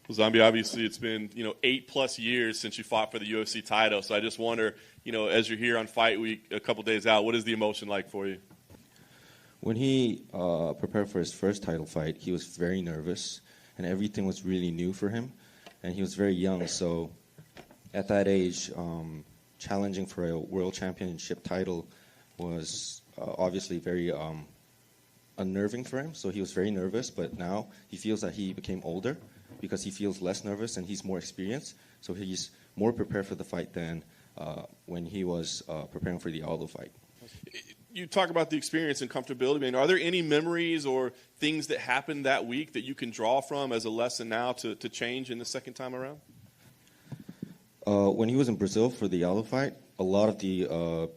Well, Zombie, obviously it's been 8+ years since you fought for the UFC title. So I just wonder, as you're here on Fight Week, a couple days out, what is the emotion like for you? When he prepared for his first title fight, he was very nervous, and everything was really new for him. And he was very young, so at that age, challenging for a world championship title was obviously very unnerving for him. So he was very nervous, but now he feels that he became older because he feels less nervous and he's more experienced. So he's more prepared for the fight than when he was preparing for the Aldo fight. You talk about the experience and comfortability. I mean, are there any memories or things that happened that week that you can draw from as a lesson now to change in the second time around? When he was in Brazil for the Aldo fight, a lot of the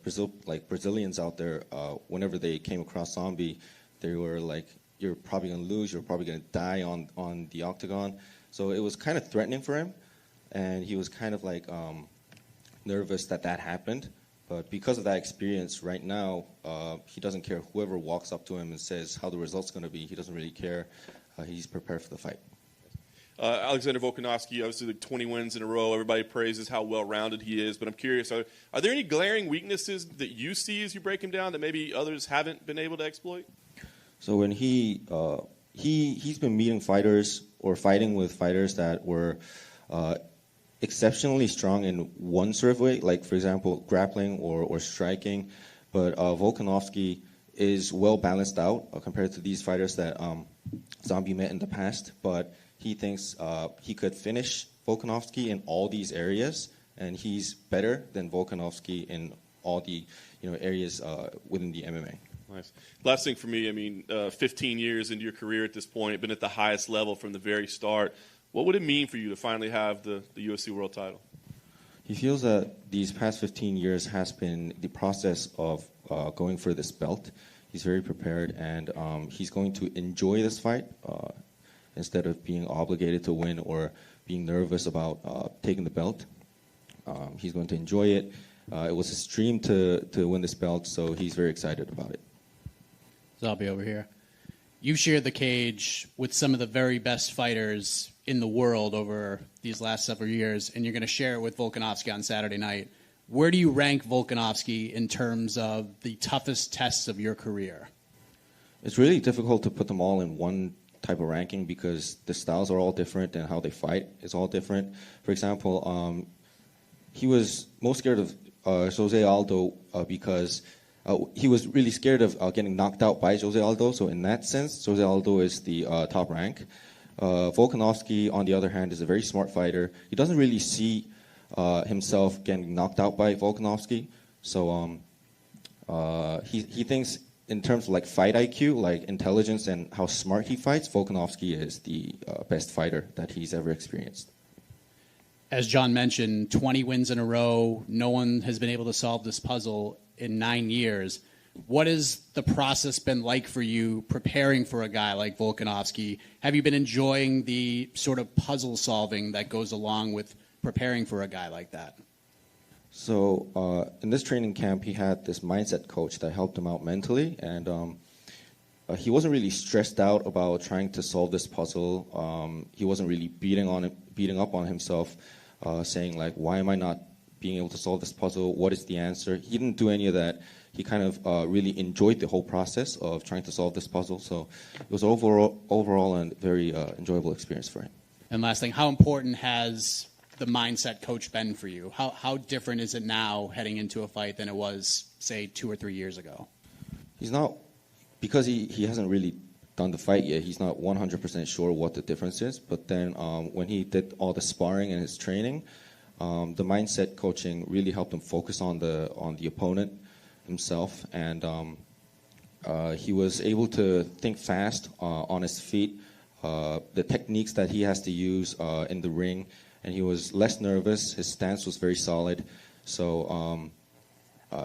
Brazilians out there, whenever they came across Zombie, they were like, "You're probably going to lose. You're probably going to die on the octagon." So it was kind of threatening for him, and he was kind of like nervous that happened. But because of that experience, right now, he doesn't care whoever walks up to him and says how the result's going to be. He doesn't really care. He's prepared for the fight. Alexander Volkanovski, obviously, 20 wins in a row. Everybody praises how well-rounded he is. But I'm curious, are there any glaring weaknesses that you see as you break him down that maybe others haven't been able to exploit? So when he's been meeting fighters or fighting with fighters that were exceptionally strong in one sort of way, like, for example, grappling or striking. But Volkanovski is well balanced out compared to these fighters that Zombie met in the past. But he thinks he could finish Volkanovski in all these areas, and he's better than Volkanovski in all the areas within the MMA. Nice. Last thing for me, I mean, 15 years into your career at this point, been at the highest level from the very start. What would it mean for you to finally have the UFC world title? He feels that these past 15 years has been the process of going for this belt. He's very prepared, and he's going to enjoy this fight instead of being obligated to win or being nervous about taking the belt. He's going to enjoy it. It was his dream to win this belt, so he's very excited about it. Zombie over here. You've shared the cage with some of the very best fighters in the world over these last several years, and you're going to share it with Volkanovski on Saturday night. Where do you rank Volkanovski in terms of the toughest tests of your career? It's really difficult to put them all in one type of ranking because the styles are all different and how they fight is all different. For example, he was most scared of Jose Aldo because he was really scared of getting knocked out by Jose Aldo. So in that sense, Jose Aldo is the top rank. Volkanovski, on the other hand, is a very smart fighter. He doesn't really see himself getting knocked out by Volkanovski. So he thinks in terms of like fight IQ, like intelligence and how smart he fights, Volkanovski is the best fighter that he's ever experienced. As John mentioned, 20 wins in a row. No one has been able to solve this puzzle in 9 years. What has the process been like for you preparing for a guy like Volkanovski? Have you been enjoying the sort of puzzle solving that goes along with preparing for a guy like that? So in this training camp, he had this mindset coach that helped him out mentally, and he wasn't really stressed out about trying to solve this puzzle. He wasn't really beating up on himself, saying like, "Why am I not being able to solve this puzzle? What is the answer?" He didn't do any of that. He kind of really enjoyed the whole process of trying to solve this puzzle. So it was overall a very enjoyable experience for him. And last thing, how important has the mindset coach been for you? How different is it now heading into a fight than it was, say, 2 or 3 years ago? He's not, because he hasn't really done the fight yet, he's not 100% sure what the difference is. But then when he did all the sparring and his training, the mindset coaching really helped him focus on the opponent himself, and he was able to think fast on his feet, the techniques that he has to use in the ring, and he was less nervous. His stance was very solid. So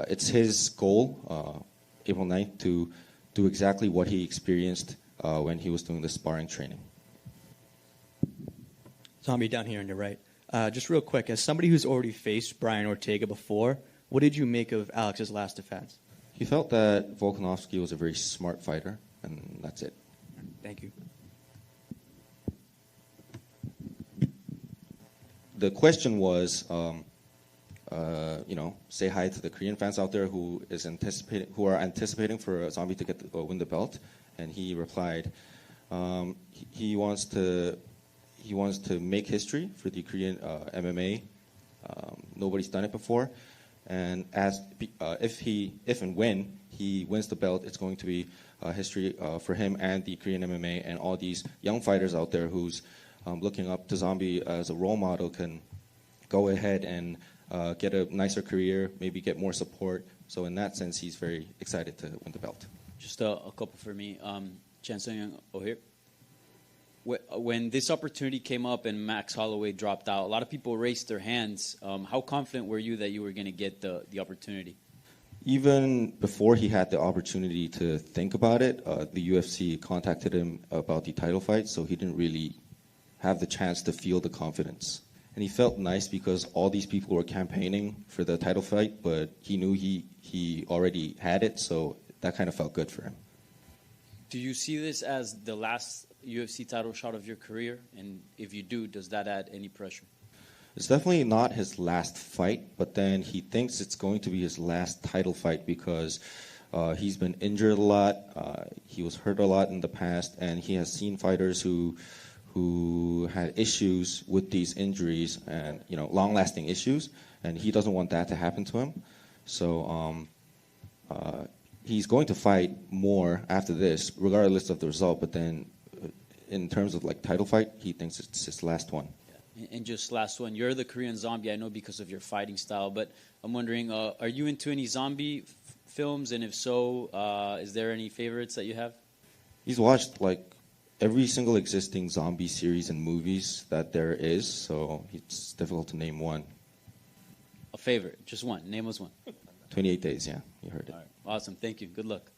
it's his goal, April 9th, to do exactly what he experienced when he was doing the sparring training. Zombie down here on your right. Just real quick, as somebody who's already faced Brian Ortega before, what did you make of Alex's last defense? He felt that Volkanovski was a very smart fighter, and that's it. Thank you. the question was, say hi to the Korean fans out there who are anticipating for Zombie to win the belt, and he replied, he wants to make history for the Korean MMA. Nobody's done it before, and if and when he wins the belt, it's going to be history for him and the Korean MMA, and all these young fighters out there who's looking up to Zombie as a role model can go ahead and get a nicer career, maybe get more support. So in that sense, he's very excited to win the belt. Just a couple for me. Chan Sung-young here. When this opportunity came up and Max Holloway dropped out, a lot of people raised their hands. How confident were you that you were going to get the opportunity? Even before he had the opportunity to think about it, the UFC contacted him about the title fight, so he didn't really have the chance to feel the confidence. And he felt nice because all these people were campaigning for the title fight, but he knew he already had it, so that kind of felt good for him. Do you see this as the last UFC title shot of your career? And if you do, does that add any pressure? It's definitely not his last fight, but then he thinks it's going to be his last title fight because he's been injured a lot, he was hurt a lot in the past, and he has seen fighters who had issues with these injuries and long-lasting issues, and he doesn't want that to happen to him. So he's going to fight more after this, regardless of the result. But then, in terms of title fight, he thinks it's his last one. And just last one, you're the Korean Zombie, I know, because of your fighting style, but I'm wondering, are you into any zombie films? And if so, is there any favorites that you have? He's watched every single existing zombie series and movies that there is, so it's difficult to name one. A favorite, just one. Name us one. 28 Days, yeah, you heard it. All right. Awesome, thank you. Good luck.